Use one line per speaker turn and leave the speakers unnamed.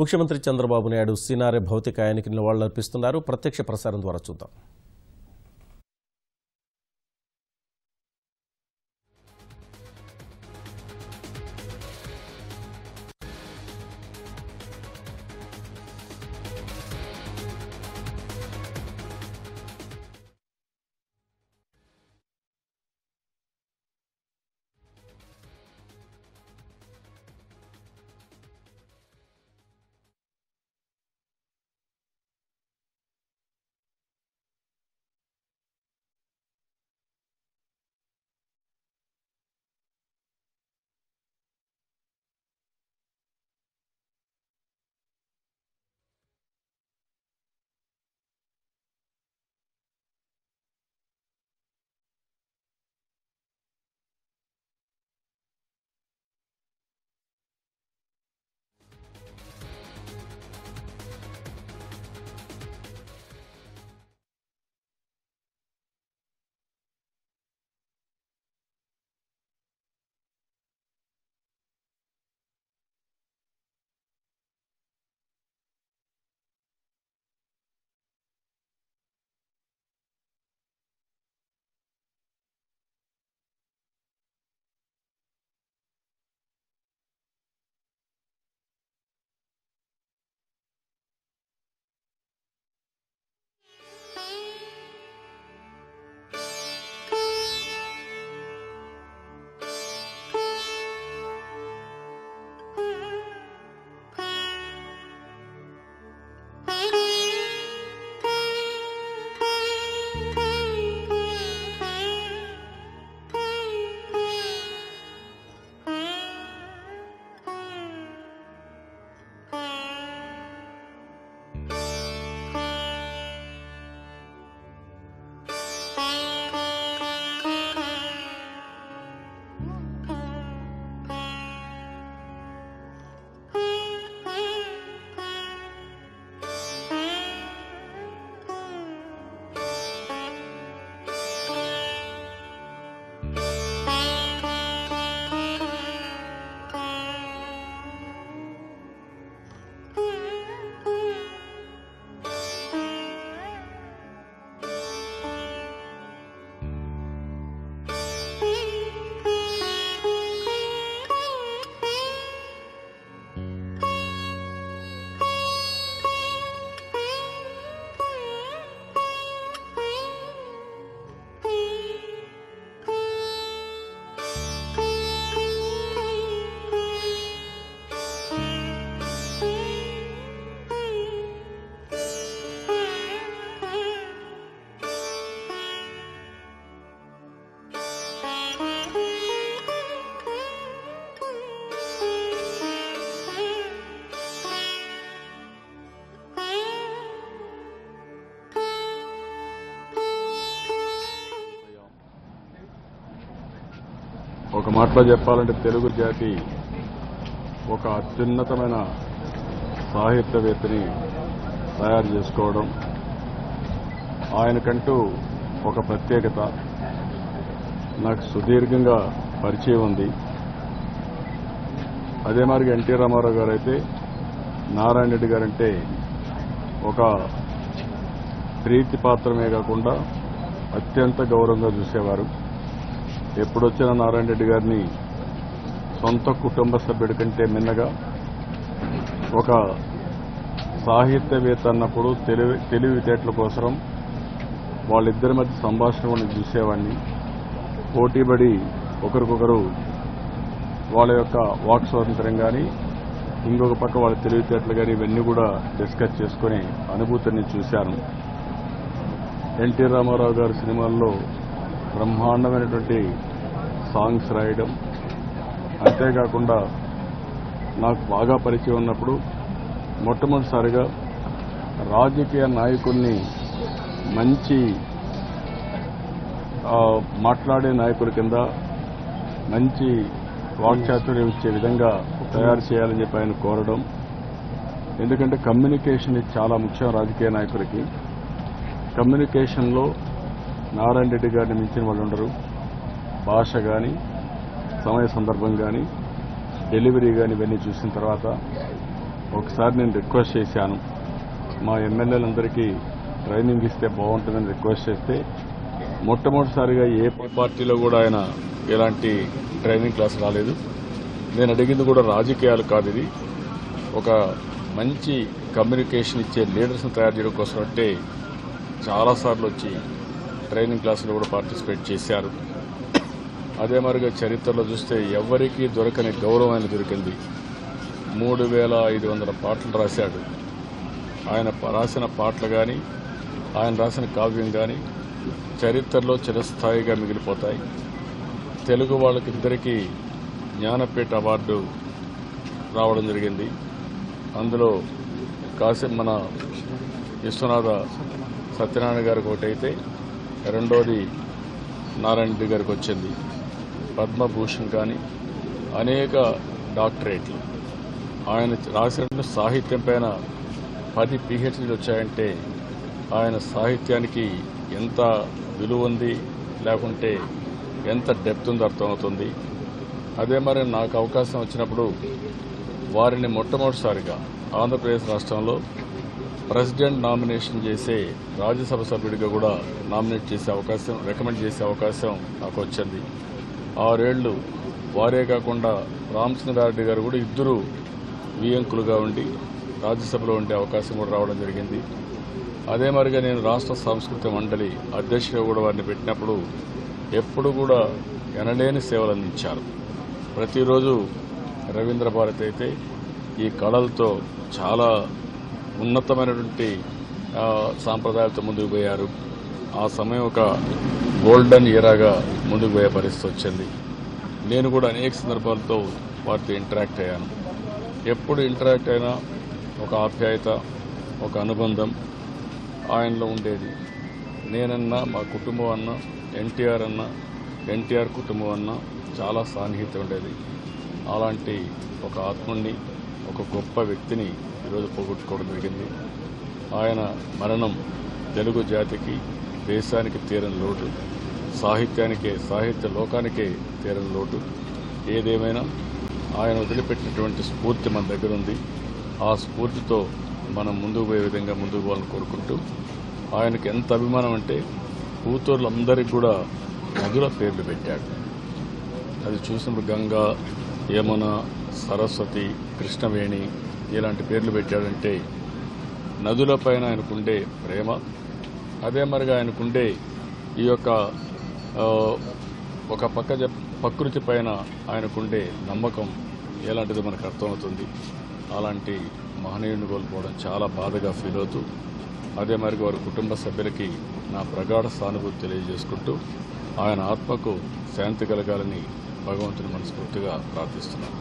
ముఖ్యమంత్రి చంద్రబాబు నాయుడు సినారె భౌతికాయానికి నివాళులర్పిస్తున్నారు. ప్రత్యక్ష ప్రసారం ద్వారా చూద్దాం.
ఒక మాటలో చెప్పాలంటే తెలుగు జాతి ఒక అత్యున్నతమైన సాహిత్యవేత్తని తయారు చేసుకోవడం, ఆయనకంటూ ఒక ప్రత్యేకత నాకు సుదీర్ఘంగా పరిచయం ఉంది. అదే మరి ఎన్టీ రామారావు గారు అయితే నారాయణ రెడ్డి గారంటే ఒక ప్రీతిపాత్రమే కాకుండా అత్యంత గౌరవంగా చూసేవారు. ఎప్పుడొచ్చినా నారాయణ రెడ్డి గారిని సొంత కుటుంబ సభ్యుడి కంటే మిన్నగా ఒక సాహిత్యవేత్త అన్నప్పుడు తెలివితేటల కోసం వాళ్ళిద్దరి మధ్య సంభాషణ చూసేవాడిని. పోటీపడి ఒకరికొకరు వాళ్ళ యొక్క వాక్ స్వాతంత్ర్యం కానీ ఇంకొక పక్క వాళ్ళ తెలివితేటలు కానీ ఇవన్నీ కూడా డిస్కస్ చేసుకునే అనుభూతిని చూశాను. ఎన్టీ రామారావు గారి సినిమాల్లో బ్రహ్మాండమైనటువంటి సాంగ్స్ రాయడం, అంతేకాకుండా నాకు బాగా పరిచయం ఉన్నప్పుడు మొట్టమొదటిసారిగా రాజకీయ నాయకుల్ని మంచి మాట్లాడే నాయకుల కింద మంచి వాక్చాతుర్యం ఇచ్చే విధంగా తయారు చేయాలని చెప్పి ఆయన కోరడం. ఎందుకంటే కమ్యూనికేషన్ చాలా ముఖ్యం రాజకీయ నాయకులకి. కమ్యూనికేషన్లో నారాయణ రెడ్డి గారిని మించిన వాళ్ళు ఉండరు. భాష కానీ, సమయ సందర్భం కానీ, డెలివరీ కానీ ఇవన్నీ చూసిన తర్వాత ఒకసారి నేను రిక్వెస్ట్ చేశాను, మా ఎమ్మెల్యేలందరికీ ట్రైనింగ్ ఇస్తే బాగుంటుందని రిక్వెస్ట్ చేస్తే మొట్టమొదటిసారిగా ఏ పార్టీలో కూడా ఆయన ఎలాంటి ట్రైనింగ్ క్లాస్ రాలేదు. నేను అడిగింది కూడా రాజకీయాలు కాదు, ఇది ఒక మంచి కమ్యూనికేషన్ ఇచ్చే లీడర్స్ని తయారు చేయడం కోసం అంటే చాలాసార్లు వచ్చి ట్రైనింగ్ క్లాసులు కూడా పార్టిసిపేట్ చేశారు. అదే మరిగా చరిత్రలో చూస్తే ఎవరికీ దొరకని గౌరవం ఆయన దొరికింది. 3500 పాటలు రాశాడు. ఆయన రాసిన పాటలు కానీ ఆయన రాసిన కావ్యం కానీ చరిత్రలో చిరస్థాయిగా మిగిలిపోతాయి. తెలుగు వాళ్ళకిద్దరికీ జ్ఞానపీఠ అవార్డు రావడం జరిగింది. అందులో మన విశ్వనాథ సత్యనారాయణ గారికి ఒకటైతే రెండోది నారాయణ రెడ్డి గారికి వచ్చింది. పద్మభూషణ్ కానీ అనేక డాక్టరేట్లు. ఆయన రాసిన సాహిత్యం పైన 10 PhDలు వచ్చాయంటే ఆయన సాహిత్యానికి ఎంత విలువ ఉంది, లేకుంటే ఎంత డెప్త్ ఉందో అర్థమవుతుంది. అదే మరి నాకు అవకాశం వచ్చినప్పుడు వారిని మొట్టమొదటిసారిగా ఆంధ్రప్రదేశ్ రాష్ట్రంలో ప్రెసిడెంట్ నామినేషన్ చేసే రాజ్యసభ సభ్యుడిగా కూడా నామినేట్ చేసే అవకాశం, రికమెండ్ చేసే అవకాశం నాకు వచ్చింది. 6 ఏళ్లు వారే కాకుండా రామచంద్రారెడ్డి గారు కూడా ఇద్దరు వియంకులుగా ఉండి రాజ్యసభలో ఉండే అవకాశం కూడా రావడం జరిగింది. అదే మరిగా నేను రాష్ట్ర సాంస్కృతిక మండలి అధ్యక్షుడిగా కూడా వారిని పెట్టినప్పుడు ఎప్పుడు కూడా ఎనలేని సేవలు అందించారు. ప్రతిరోజు రవీంద్ర భారతి అయితే ఈ కళలతో చాలా ఉన్నతమైనటువంటి సాంప్రదాయాలతో ముందుకు పోయారు. ఆ సమయం ఒక గోల్డెన్ ఎరాగా ముందుకు పోయే పరిస్థితి వచ్చింది. నేను కూడా అనేక సందర్భాలతో వారితో ఇంటరాక్ట్ అయ్యాను. ఎప్పుడు ఇంటరాక్ట్ అయినా ఒక ఆప్యాయత, ఒక అనుబంధం ఆయనలో ఉండేది. నేనన్నా, మా కుటుంబం అన్నా, ఎన్టీఆర్ అన్నా, ఎన్టీఆర్ కుటుంబం అన్నా చాలా సాన్నిహిత ఉండేది. అలాంటి ఒక ఆత్ముడిని, ఒక గొప్ప వ్యక్తిని ఈరోజు పోగొట్టుకోవడం జరిగింది. ఆయన మరణం తెలుగు జాతికి, దేశానికి తీరని లోటు, సాహిత్య లోకానికే తీరని లోటు. ఏదేమైనా ఆయన వదిలిపెట్టినటువంటి స్ఫూర్తి మన దగ్గర ఉంది. ఆ స్ఫూర్తితో మనం ముందుకు పోయే విధంగా ముందుకు పోవాలని కోరుకుంటూ, ఆయనకి ఎంత అభిమానం అంటే కూతుర్లందరికీ కూడా నదుల పేర్లు పెట్టాడు. అది చూసినప్పుడు గంగా, యమున, సరస్వతి, కృష్ణవేణి ఇలాంటి పేర్లు పెట్టాడంటే నదులపైన ఆయనకుండే ప్రేమ, అదే మరిగా ఆయనకుండే ఈ యొక్క ఒక ప్రకృతి పైన ఆయనకుండే నమ్మకం ఎలాంటిదో మనకు అర్థమవుతుంది. అలాంటి మహనీయుడిని కోల్పోవడం చాలా బాధగా ఫీల్ అవుతూ, అదే మరి వారి కుటుంబ సభ్యులకి నా ప్రగాఢ సానుభూతి తెలియజేసుకుంటూ ఆయన ఆత్మకు శాంతి కలగాలని భగవంతుని మనస్ఫూర్తిగా ప్రార్థిస్తున్నాను.